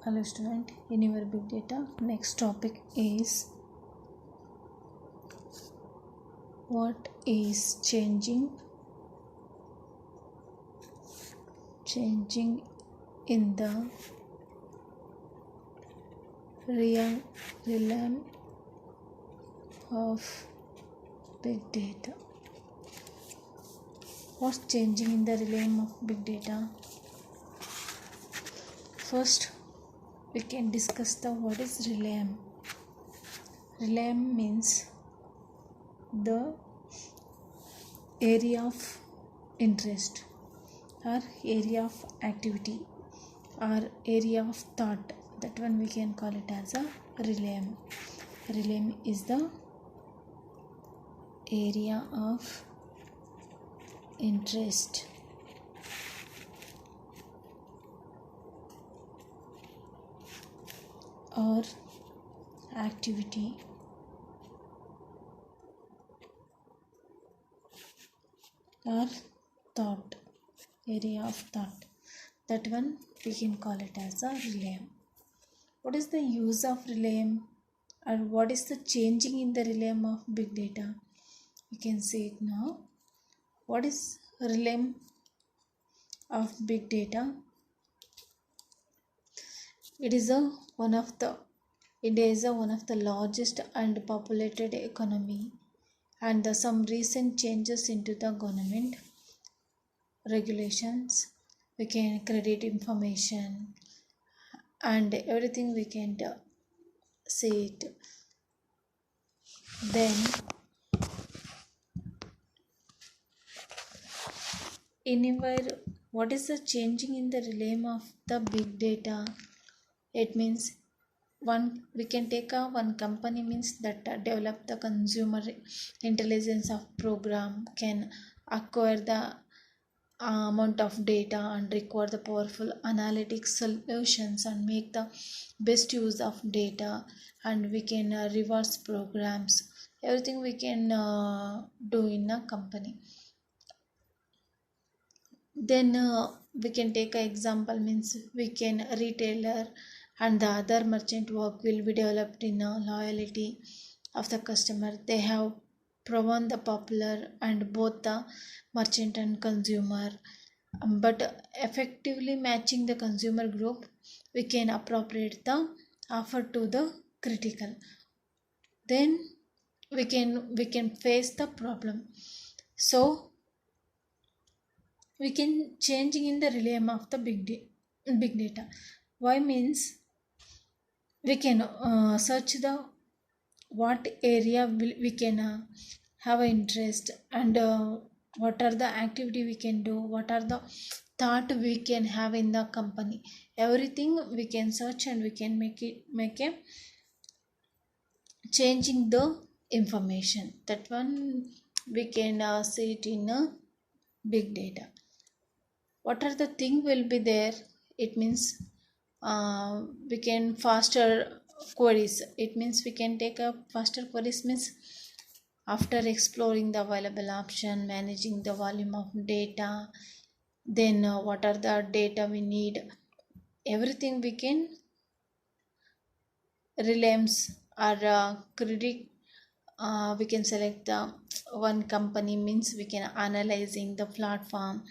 Hello student, in your big data next topic is what is changing in the realm of big data. What's changing in the realm of big data? First we can discuss what is realm. Realm means the area of interest or area of activity or area of thought. That one we can call it as a realm. Realm is the area of interest or activity or thought, area of thought. That one we can call it as a realm. What is the use of realm or what is the changing in the realm of big data? We can see it now. What is realm of big data? India is one of the largest and populated economy, and some recent changes into the government regulations, we can credit information and everything we can see it. Then what is the changing in the realm of the big data? It means we can take one company means that develop the consumer intelligence of program, can acquire the amount of data and require the powerful analytics solutions and make the best use of data, and we can reverse programs, everything we can do in a company. Then we can take an example means we can retailer and the other merchant work will be developed in a loyalty of the customer. They have proven the popular and both the merchant and consumer, but effectively matching the consumer group, we can appropriate the offer to the critical. Then we can face the problem. So we can changing in the realm of the big data. Why means we can search the what area we can have an interest, and what are the activity we can do, what are the thought we can have in the company, everything we can search and we can make a changing the information. That one we can see it in a big data. What are the thing will be there? It means we can faster queries. It means we can take a faster queries means after exploring the available option, managing the volume of data, then what are the data we need, everything we can realms or credit. We can select the one company means we can analyzing the platform,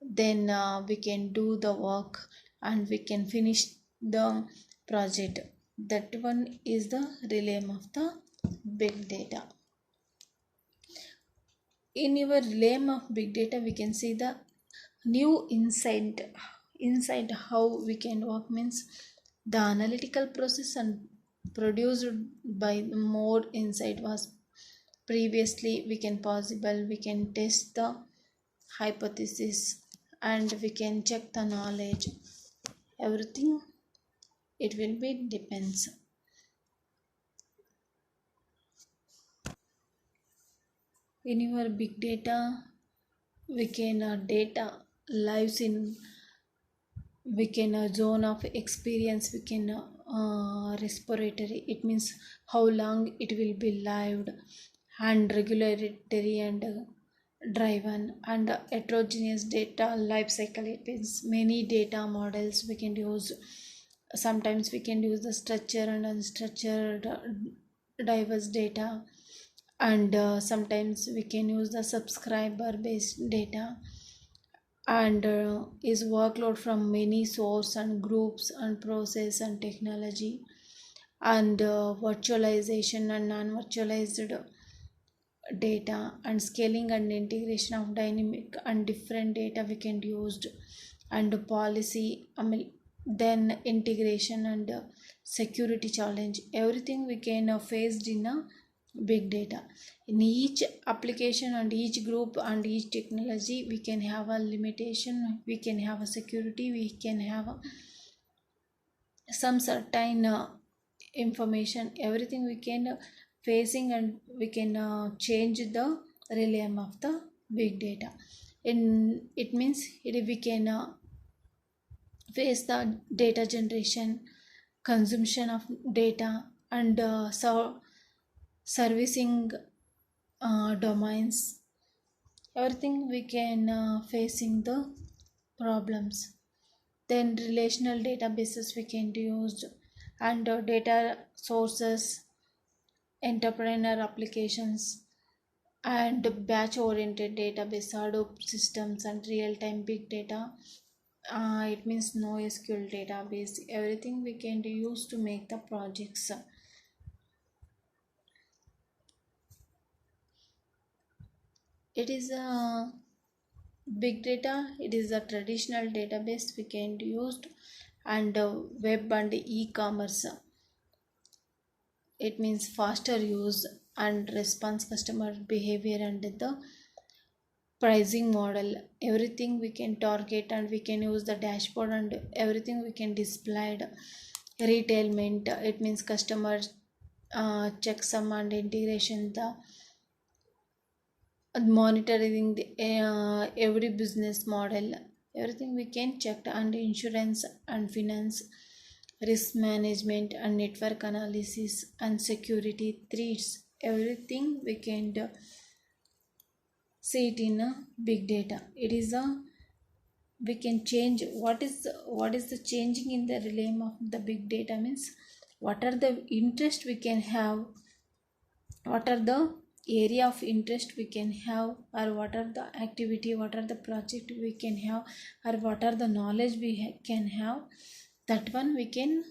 then we can do the work and we can finish the project. That one is the realm of the big data. In your realm of big data we can see the new insight how we can work means the analytical process and produced by more insight was previously we can possible. We can test the hypothesis and we can check the knowledge, everything it will be depends. In your big data we can data lives in, we can zone of experience, we can respiratory, it means how long it will be lived, and regulatory and driven, and heterogeneous data life cycle. It means many data models we can use sometimes we can use the structured and unstructured diverse data, and sometimes we can use the subscriber based data, and is workload from many source and groups and process and technology, and virtualization and non-virtualized data, and scaling and integration of dynamic and different data we can used, and policy, then integration and security challenge, everything we can faced in a big data. In each application and each group and each technology we can have a limitation, we can have a security, we can have some certain information, everything we can facing, and we can change the realm of the big data. In it means we can face the data generation, consumption of data, and servicing domains, everything we can facing the problems. Then relational databases we can use, and data sources, entrepreneur applications, and batch oriented database, Hadoop systems, and real time big data. It means no SQL database, everything we can use to make the projects. It is a big data, it is a traditional database we can use, and web and e-commerce, it means faster use and response customer behavior, and the pricing model, everything we can target, and we can use the dashboard, and everything we can display. Retailment, it means customers checksum and integration, the monitoring the every business model, everything we can check, and insurance and finance, risk management and network analysis, and security threats, everything we can see it in a big data. It is a, we can change what is the changing in the realm of the big data means, what are the interest we can have, what are the area of interest we can have, or what are the activity, what are the project we can have, or what are the knowledge we can have, that one we can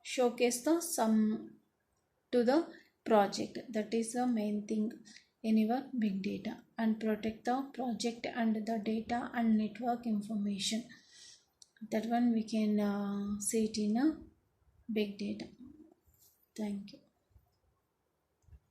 showcase the some to the project. That is the main thing in your big data, and protect the project and the data and network information, that one we can see it in a big data. Thank you.